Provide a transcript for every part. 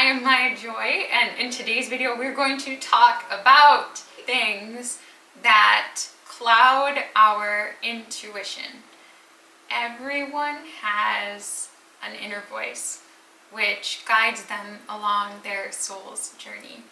I am Maya Joy, and in today's video we're going to talk about things that cloud our intuition. Everyone has an inner voice which guides them along their soul's journey.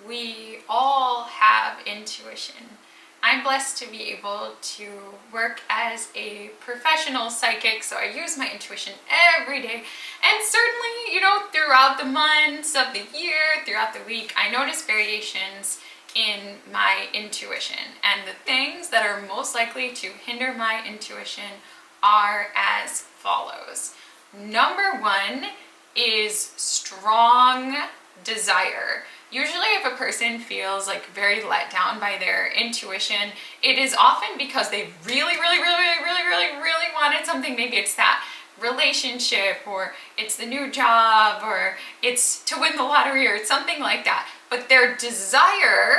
We all have intuition. I'm blessed to be able to work as a professional psychic, so I use my intuition every day. And certainly, throughout the months of the year, throughout the week, I notice variations in my intuition. And the things that are most likely to hinder my intuition are as follows. Number one is strong desire. Usually if a person feels like very let down by their intuition, it is often because they really wanted something. Maybe it's that relationship, or it's the new job, or it's to win the lottery, or it's something like that. But their desire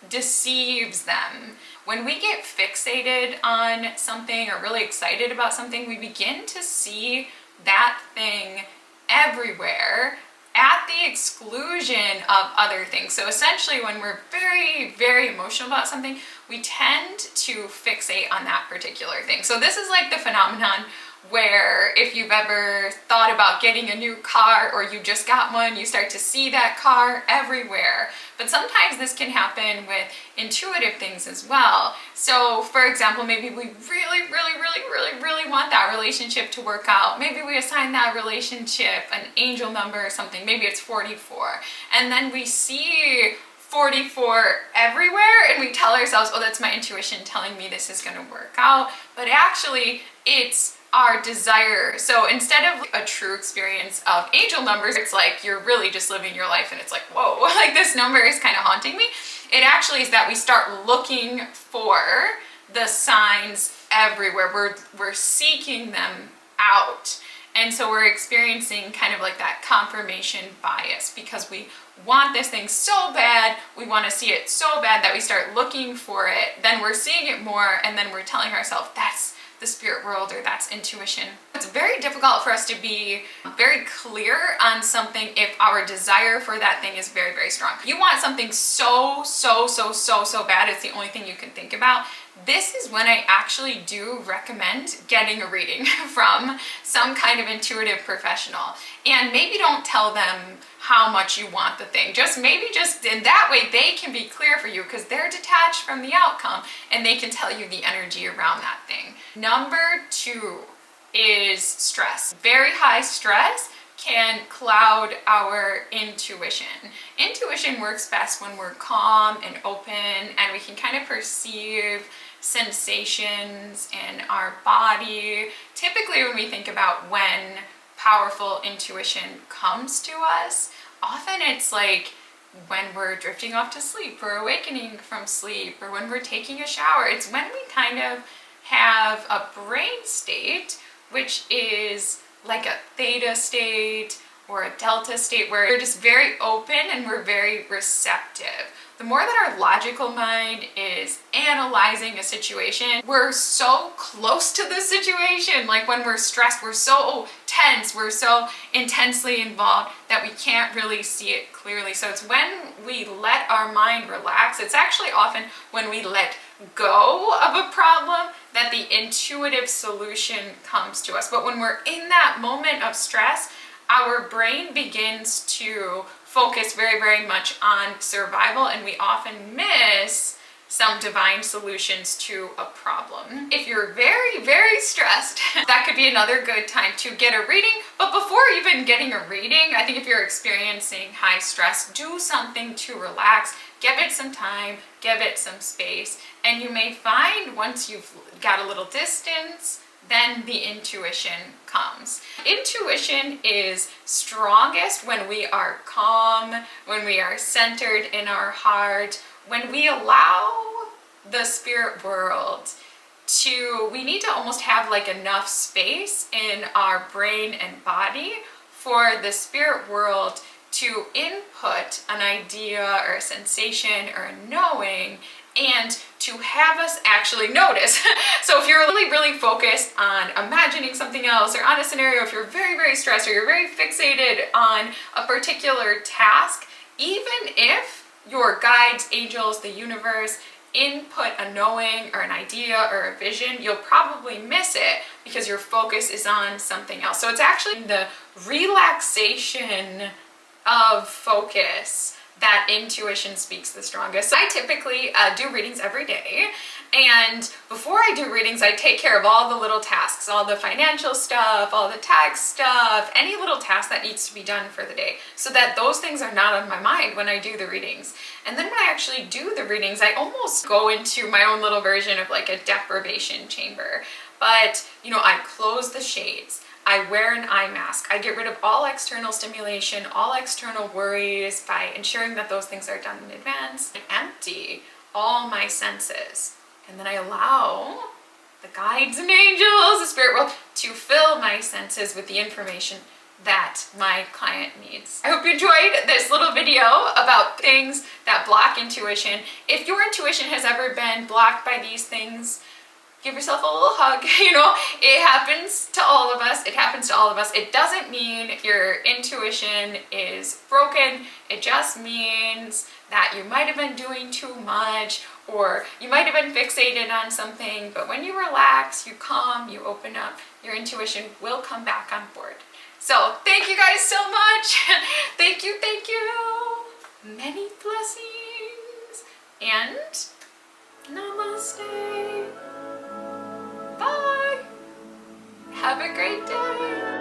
deceives them. When we get fixated on something or really excited about something, we begin to see that thing everywhere at the exclusion of other things. So essentially, when we're very emotional about something, we tend to fixate on that particular thing. So this is like the phenomenon where if you've ever thought about getting a new car, or you just got one, you start to see that car everywhere. But sometimes this can happen with intuitive things as well. So for example, maybe we really want that relationship to work out. Maybe we assign that relationship an angel number or something. Maybe it's 44. And then we see 44 everywhere and we tell ourselves, oh, that's my intuition telling me this is going to work out. But actually it's our desire. So instead of a true experience of angel numbers, it's like you're really just living your life and it's like, whoa, like this number is kind of haunting me. It actually is that we start looking for the signs everywhere. We're seeking them out. And so we're experiencing kind of like that confirmation bias because we want this thing so bad, we want to see it so bad that we start looking for it, then we're seeing it more, and then we're telling ourselves that's the spirit world or that's intuition. It's very difficult for us to be very clear on something if our desire for that thing is very strong. You want something so bad, it's the only thing you can think about. This is when I actually do recommend getting a reading from some kind of intuitive professional. And maybe don't tell them how much you want the thing. Just in that way they can be clear for you because they're detached from the outcome and they can tell you the energy around that thing. Number two is stress. Very high stress can cloud our intuition. Intuition works best when we're calm and open and we can kind of perceive sensations in our body. Typically when we think about when powerful intuition comes to us, often it's like when we're drifting off to sleep or awakening from sleep or when we're taking a shower. It's when we kind of have a brain state which is like a theta state or a delta state where we're just very open and we're very receptive. The more that our logical mind is analyzing a situation, we're so close to the situation. Like when we're stressed, we're so tense, we're so intensely involved that we can't really see it clearly. So it's when we let our mind relax, it's actually often when we let go of a problem that the intuitive solution comes to us. But when we're in that moment of stress, our brain begins to focus very much on survival and we often miss some divine solutions to a problem. If you're very stressed, that could be another good time to get a reading. But before even getting a reading, I think if you're experiencing high stress, do something to relax. Give it some time, give it some space, and you may find once you've got a little distance, then the intuition comes. Intuition is strongest when we are calm, when we are centered in our heart, when we allow the spirit world to, we need to almost have like enough space in our brain and body for the spirit world to input an idea or a sensation or a knowing and to have us actually notice. So if you're really, really focused on imagining something else or on a scenario, if you're very, very stressed or you're very fixated on a particular task, even if your guides, angels, the universe input a knowing or an idea or a vision, you'll probably miss it because your focus is on something else. So it's actually the relaxation of focus that intuition speaks the strongest. I typically do readings every day, and before I do readings, I take care of all the little tasks, all the financial stuff, all the tax stuff, any little task that needs to be done for the day, so that those things are not on my mind when I do the readings. And then when I actually do the readings, I almost go into my own little version of like a deprivation chamber. But, you know, I close the shades. I wear an eye mask. I get rid of all external stimulation, all external worries by ensuring that those things are done in advance. I empty all my senses. And then I allow the guides and angels, the spirit world, to fill my senses with the information that my client needs. I hope you enjoyed this little video about things that block intuition. If your intuition has ever been blocked by these things, give yourself a little hug. You know, it happens to all of us. It happens to all of us. It doesn't mean your intuition is broken. It just means that you might have been doing too much, or you might have been fixated on something, but when you relax, you calm, you open up, your intuition will come back on board. So thank you guys so much. Thank you, thank you. Many blessings and namaste. Bye. Have a great day.